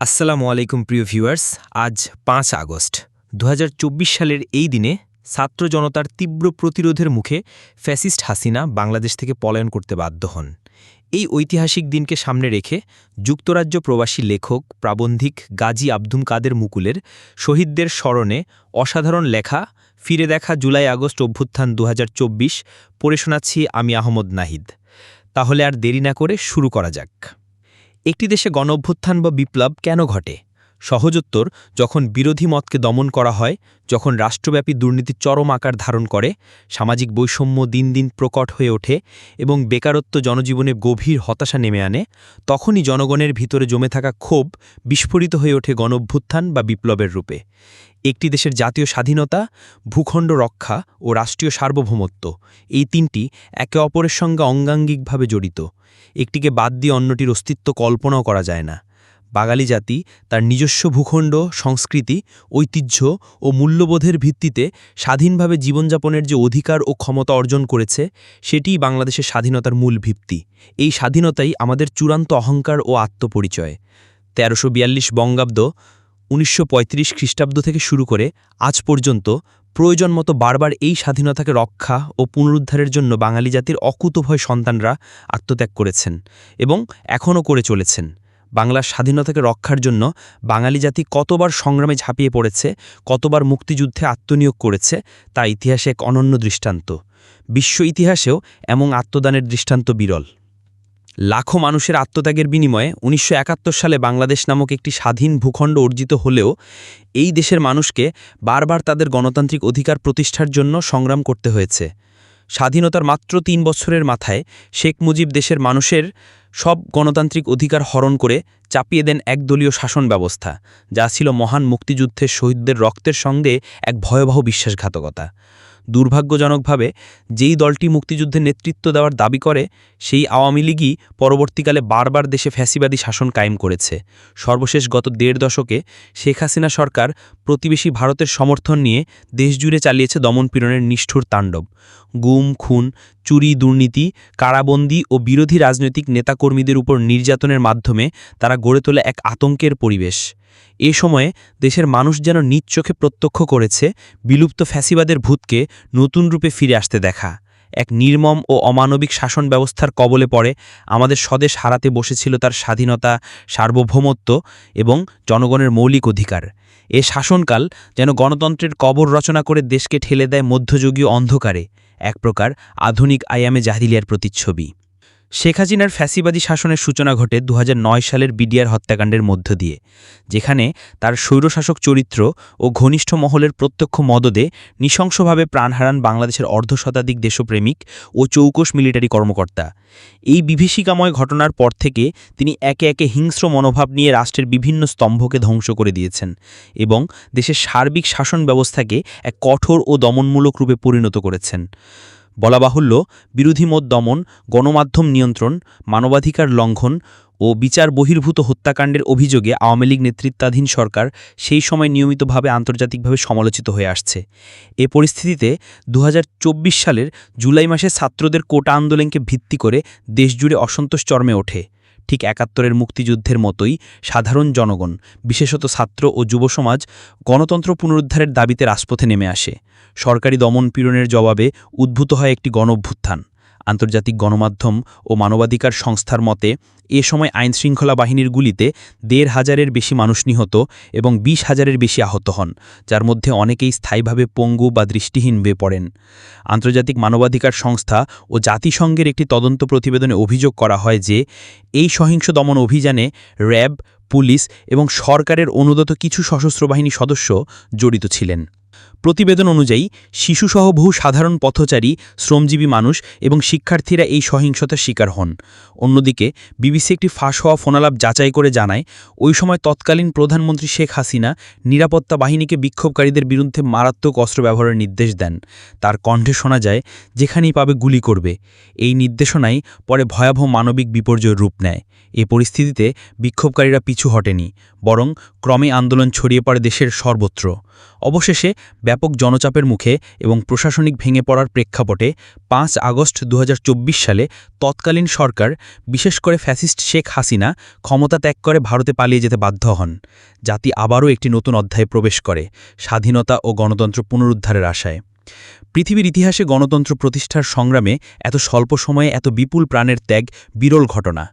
আসসালামু আলাইকুম প্রিয় ভিউয়ার্স। আজ ৫ আগস্ট ২০২৪ সালের এই দিনে ছাত্র জনতার তীব্র প্রতিরোধের মুখে ফ্যাসিস্ট হাসিনা বাংলাদেশ থেকে পলায়ন করতে বাধ্য হন। এই ঐতিহাসিক দিনকে সামনে রেখে যুক্তরাজ্য প্রবাসী লেখক প্রাবন্ধিক গাজী আব্দুল কাদের মুকুলের শহীদদের স্মরণে অসাধারণ লেখা ফিরে দেখা জুলাই আগস্ট অভ্যুত্থান ২০২৪ পড়ে শোনাচ্ছি আমি আহমদ নাহিদ। তাহলে আর দেরি না করে শুরু করা যাক। একটি দেশে গণঅভ্যুত্থান বা বিপ্লব কেন ঘটে? সহজ উত্তর, যখন বিরোধী মতকে দমন করা হয়, যখন রাষ্ট্রব্যাপী দুর্নীতি চরম আকার ধারণ করে, সামাজিক বৈষম্য দিন দিন প্রকট হয়ে ওঠে এবং বেকারত্ব জনজীবনে গভীর হতাশা নেমে আনে, তখনই জনগণের ভিতরে জমে থাকা ক্ষোভ বিস্ফোরিত হয়ে ওঠে গণঅভ্যুত্থান বা বিপ্লবের রূপে। একটি দেশের জাতীয় স্বাধীনতা, ভূখণ্ড রক্ষা ও রাষ্ট্রীয় সার্বভৌমত্ব, এই তিনটি একে অপরের সঙ্গে অঙ্গাঙ্গিকভাবে জড়িত। একটিকে বাদ দিয়ে অন্যটির অস্তিত্ব কল্পনাও করা যায় না। বাঙালি জাতি তার নিজস্ব ভূখণ্ড, সংস্কৃতি, ঐতিহ্য ও মূল্যবোধের ভিত্তিতে স্বাধীনভাবে জীবনযাপনের যে অধিকার ও ক্ষমতা অর্জন করেছে, সেটিই বাংলাদেশের স্বাধীনতার মূল ভিত্তি। এই স্বাধীনতাই আমাদের চূড়ান্ত অহংকার ও আত্মপরিচয়। ১৩৪২ বঙ্গাব্দ ১৯৩৫ খ্রিস্টাব্দ থেকে শুরু করে আজ পর্যন্ত প্রয়োজন মতো বারবার এই স্বাধীনতাকে রক্ষা ও পুনরুদ্ধারের জন্য বাঙালি জাতির অকুতোভয় সন্তানরা আত্মত্যাগ করেছেন এবং এখনও করে চলেছেন। বাংলার স্বাধীনতাকে রক্ষার জন্য বাঙালি জাতি কতবার সংগ্রামে ঝাঁপিয়ে পড়েছে, কতবার মুক্তিযুদ্ধে আত্মনিয়োগ করেছে, তা ইতিহাসে এক অনন্য দৃষ্টান্ত। বিশ্ব ইতিহাসেও এমন আত্মদানের দৃষ্টান্ত বিরল। লাখো মানুষের আত্মত্যাগের বিনিময়ে ১৯৭১ সালে বাংলাদেশ নামক একটি স্বাধীন ভূখণ্ড অর্জিত হলেও এই দেশের মানুষকে বারবার তাদের গণতান্ত্রিক অধিকার প্রতিষ্ঠার জন্য সংগ্রাম করতে হয়েছে। স্বাধীনতার মাত্র ৩ বছরের মাথায় শেখ মুজিব দেশের মানুষের সব গণতান্ত্রিক অধিকার হরণ করে চাপিয়ে দেন একদলীয় শাসন ব্যবস্থা, যা ছিল মহান মুক্তিযুদ্ধের শহীদদের রক্তের সঙ্গে এক ভয়াবহ বিশ্বাসঘাতকতা। দুর্ভাগ্যজনকভাবে যেই দলটি মুক্তিযুদ্ধের নেতৃত্ব দেওয়ার দাবি করে, সেই আওয়ামী লীগই পরবর্তীকালে বারবার দেশে ফ্যাসিবাদী শাসন কায়েম করেছে। সর্বশেষ গত ১.৫ দশকে শেখ হাসিনা সরকার প্রতিবেশী ভারতের সমর্থন নিয়ে দেশজুড়ে চালিয়েছে দমনপীড়নের নিষ্ঠুর তাণ্ডব। গুম, খুন, চুরি, দুর্নীতি, কারাবন্দী ও বিরোধী রাজনৈতিক নেতাকর্মীদের উপর নির্যাতনের মাধ্যমে তারা গড়ে তোলে এক আতঙ্কের পরিবেশ। এ সময়ে দেশের মানুষ যেন নিজ চোখে প্রত্যক্ষ করেছে বিলুপ্ত ফ্যাসিবাদের ভূতকে নতুন রূপে ফিরে আসতে দেখা। এক নির্মম ও অমানবিক শাসন ব্যবস্থার কবলে পড়ে আমাদের স্বদেশ হারাতে বসেছিল তার স্বাধীনতা, সার্বভৌমত্ব এবং জনগণের মৌলিক অধিকার। এ শাসনকাল যেন গণতন্ত্রের কবর রচনা করে দেশকে ঠেলে দেয় মধ্যযুগীয় অন্ধকারে, এক প্রকার আধুনিক আয়ামে জাহিলিয়ার প্রতিচ্ছবি। শেখ হাসিনার ফ্যাসিবাদী শাসনের সূচনা ঘটে ২০০৯ সালের বিডিআর হত্যাকাণ্ডের মধ্য দিয়ে, যেখানে তার স্বৈরশাসক চরিত্র ও ঘনিষ্ঠ মহলের প্রত্যক্ষ মদদে নৃশংসভাবে প্রাণ হারান বাংলাদেশের অর্ধশতাধিক দেশপ্রেমিক ও চৌকস মিলিটারি কর্মকর্তা। এই বিভীষিকাময় ঘটনার পর থেকে তিনি একে একে হিংস্র মনোভাব নিয়ে রাষ্ট্রের বিভিন্ন স্তম্ভকে ধ্বংস করে দিয়েছেন এবং দেশের সার্বিক শাসন ব্যবস্থাকে এক কঠোর ও দমনমূলক রূপে পরিণত করেছেন। বলা বাহুল্য, বিরোধী মত দমন, গণমাধ্যম নিয়ন্ত্রণ, মানবাধিকার লঙ্ঘন ও বিচার বহির্ভূত হত্যাকাণ্ডের অভিযোগে আওয়ামী লীগ নেতৃত্বাধীন সরকার সেই সময় নিয়মিতভাবে আন্তর্জাতিকভাবে সমালোচিত হয়ে আসছে। এ পরিস্থিতিতে ২০২৪ সালের জুলাই মাসে ছাত্রদের কোটা আন্দোলনকে ভিত্তি করে দেশজুড়ে অসন্তোষ চরমে ওঠে। ঠিক ৭১-এর মুক্তিযুদ্ধের মতোই সাধারণ জনগণ, বিশেষত ছাত্র ও যুব সমাজ, গণতন্ত্র পুনরুদ্ধারের দাবিতে রাজপথে নেমে আসে। সরকারি দমনপীড়নের জবাবে উদ্ভূত হয় একটি গণঅভ্যুত্থান। আন্তর্জাতিক গণমাধ্যম ও মানবাধিকার সংস্থার মতে এ সময় আইনশৃঙ্খলা বাহিনীর গুলিতে ১৫০০-এর বেশি মানুষ নিহত এবং ২০,০০০-এর বেশি আহত হন, যার মধ্যে অনেকেই স্থায়ীভাবে পঙ্গু বা দৃষ্টিহীন হয়ে পড়েন। আন্তর্জাতিক মানবাধিকার সংস্থা ও জাতিসংঘের একটি তদন্ত প্রতিবেদনে অভিযোগ করা হয় যে এই সহিংস দমন অভিযানে র্যাব, পুলিশ এবং সরকারের অনুগত কিছু সশস্ত্র বাহিনী সদস্য জড়িত ছিলেন। প্রতিবেদন অনুযায়ী শিশুসহ বহু সাধারণ পথচারী, শ্রমজীবী মানুষ এবং শিক্ষার্থীরা এই সহিংসতার শিকার হন। অন্যদিকে বিবিসি একটি ফাঁস হওয়া ফোনালাপ যাচাই করে জানায়, ওই সময় তৎকালীন প্রধানমন্ত্রী শেখ হাসিনা নিরাপত্তা বাহিনীকে বিক্ষোভকারীদের বিরুদ্ধে মারাত্মক অস্ত্র ব্যবহারের নির্দেশ দেন। তার কণ্ঠে শোনা যায়, যেখানেই পাবে গুলি করবে। এই নির্দেশনাই পরে ভয়াবহ মানবিক বিপর্যয়ের রূপ নেয়। এ পরিস্থিতিতে বিক্ষোভকারীরা পিছু পিছু হটেনি, বরং ক্রমে আন্দোলন ছড়িয়ে পড়ে দেশের সর্বত্র। অবশেষে ব্যাপক জনচাপের মুখে এবং প্রশাসনিক ভেঙে পড়ার প্রেক্ষাপটে ৫ আগস্ট ২০২৪ সালে তৎকালীন সরকার, বিশেষ করে ফ্যাসিস্ট শেখ হাসিনা, ক্ষমতা ত্যাগ করে ভারতে পালিয়ে যেতে বাধ্য হন। জাতি আবারও একটি নতুন অধ্যায়ে প্রবেশ করে, স্বাধীনতা ও গণতন্ত্র পুনরুদ্ধারের আশায়। পৃথিবীর ইতিহাসে গণতন্ত্র প্রতিষ্ঠার সংগ্রামে এত স্বল্প সময়ে এত বিপুল প্রাণের ত্যাগ বিরল ঘটনা।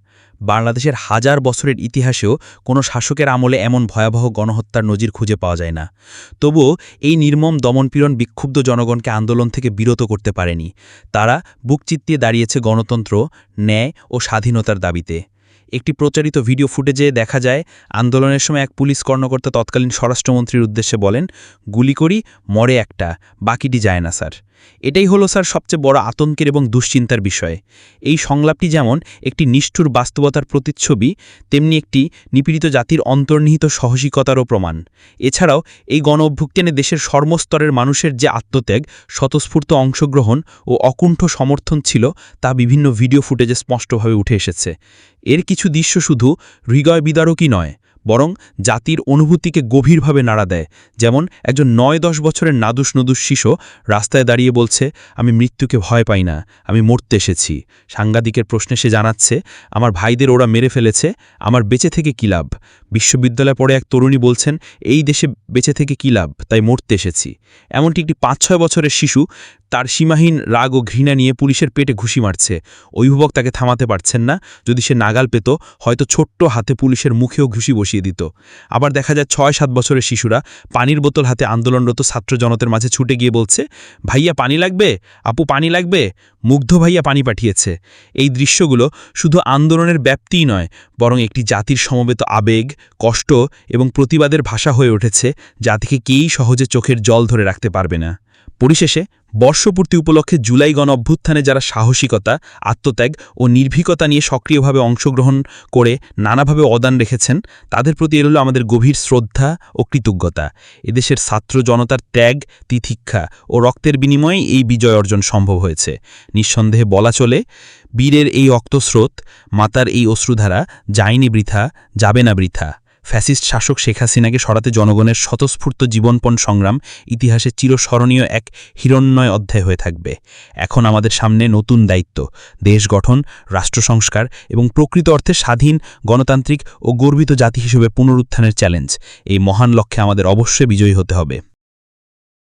বাংলাদেশের হাজার বছরের ইতিহাসেও কোনো শাসকের আমলে এমন ভয়াবহ গণহত্যার নজির খুঁজে পাওয়া যায় না। তবুও এই নির্মম দমনপীড়ন বিক্ষুব্ধ জনগণকে আন্দোলন থেকে বিরত করতে পারেনি। তারা বুক চিতিয়ে দাঁড়িয়েছে গণতন্ত্র, ন্যায় ও স্বাধীনতার দাবিতে। একটি প্রচারিত ভিডিও ফুটেজে দেখা যায়, আন্দোলনের সময় এক পুলিশ কর্মকর্তা তৎকালীন স্বরাষ্ট্রমন্ত্রীর উদ্দেশ্যে বলেন, গুলি করি, মরে একটা, বাকিটি যায় না স্যার। এটাই হলো স্যার সবচেয়ে বড় আতঙ্কের এবং দুশ্চিন্তার বিষয়। এই সংলাপটি যেমন একটি নিষ্ঠুর বাস্তবতার প্রতিচ্ছবি, তেমনি একটি নিপীড়িত জাতির অন্তর্নিহিত সাহসিকতারও প্রমাণ। এছাড়াও এই গণ অভ্যুত্থানে দেশের সর্বস্তরের মানুষের যে আত্মত্যাগ, স্বতঃস্ফূর্ত অংশগ্রহণ ও অকুণ্ঠ সমর্থন ছিল, তা বিভিন্ন ভিডিও ফুটেজে স্পষ্টভাবে উঠে এসেছে। এর কিছু দৃশ্য শুধু হৃদয় বিদারকই নয়, বরং জাতির অনুভূতিকে গভীরভাবে নাড়া দেয়। যেমন একজন ৯-১০ বছরের নাদুস নদুস শিশু রাস্তায় দাঁড়িয়ে বলছে, আমি মৃত্যুকে ভয় পাই না, আমি মরতে এসেছি। সাংবাদিকের প্রশ্নে সে জানাচ্ছে, আমার ভাইদের ওরা মেরে ফেলেছে, আমার বেঁচে থেকে কী লাভ। বিশ্ববিদ্যালয়ে পড়ে এক তরুণী বলছেন, এই দেশে বেঁচে থেকে কী লাভ, তাই মরতে এসেছি। এমনটি একটি ৫-৬ বছরের শিশু তার সীমাহীন রাগ ও ঘৃণা নিয়ে পুলিশের পেটে ঘুষি মারছে। অভিভাবক তাকে থামাতে পারছেন না, যদি সে নাগাল পেত হয়তো ছোট্ট হাতে পুলিশের মুখেও ঘুষি বসিয়ে দিত। আবার দেখা যায় ৬-৭ বছরের শিশুরা পানির বোতল হাতে আন্দোলনরত ছাত্র জনতার মাঝে ছুটে গিয়ে বলছে, ভাইয়া পানি লাগবে, আপু পানি লাগবে, মুগ্ধ ভাইয়া পানি পাঠিয়েছে। এই দৃশ্যগুলো শুধু আন্দোলনের ব্যাপ্তিই নয়, বরং একটি জাতির সমবেত আবেগ, কষ্ট এবং প্রতিবাদের ভাষা হয়ে উঠেছে, জাতিকে কেউই সহজে চোখের জল ধরে রাখতে পারবে না। পরিশেষে বর্ষপূর্তি উপলক্ষে জুলাই গণ অভ্যুত্থানে যারা সাহসিকতা, আত্মত্যাগ ও নির্ভীকতা নিয়ে সক্রিয়ভাবে অংশগ্রহণ করে নানাভাবে অবদান রেখেছেন, তাদের প্রতি এল আমাদের গভীর শ্রদ্ধা ও কৃতজ্ঞতা। এদেশের ছাত্র জনতার ত্যাগ, তিতিক্ষা ও রক্তের বিনিময়ে এই বিজয় অর্জন সম্ভব হয়েছে। নিঃসন্দেহে বলা চলে, বীরের এই রক্তস্রোত, মাতার এই অশ্রুধারা যায়নি বৃথা, যাবে না বৃথা। ফ্যাসিস্ট শাসক শেখ হাসিনাকে সরাতে জনগণের স্বতঃস্ফূর্ত জীবনপণ সংগ্রাম ইতিহাসে চিরস্মরণীয় এক হিরণ্ময় অধ্যায় হয়ে থাকবে। এখন আমাদের সামনে নতুন দায়িত্ব, দেশ গঠন, রাষ্ট্র সংস্কার এবং প্রকৃত অর্থে স্বাধীন, গণতান্ত্রিক ও গর্বিত জাতি হিসেবে পুনরুত্থানের চ্যালেঞ্জ। এই মহান লক্ষ্যে আমাদের অবশ্যই বিজয়ী হতে হবে।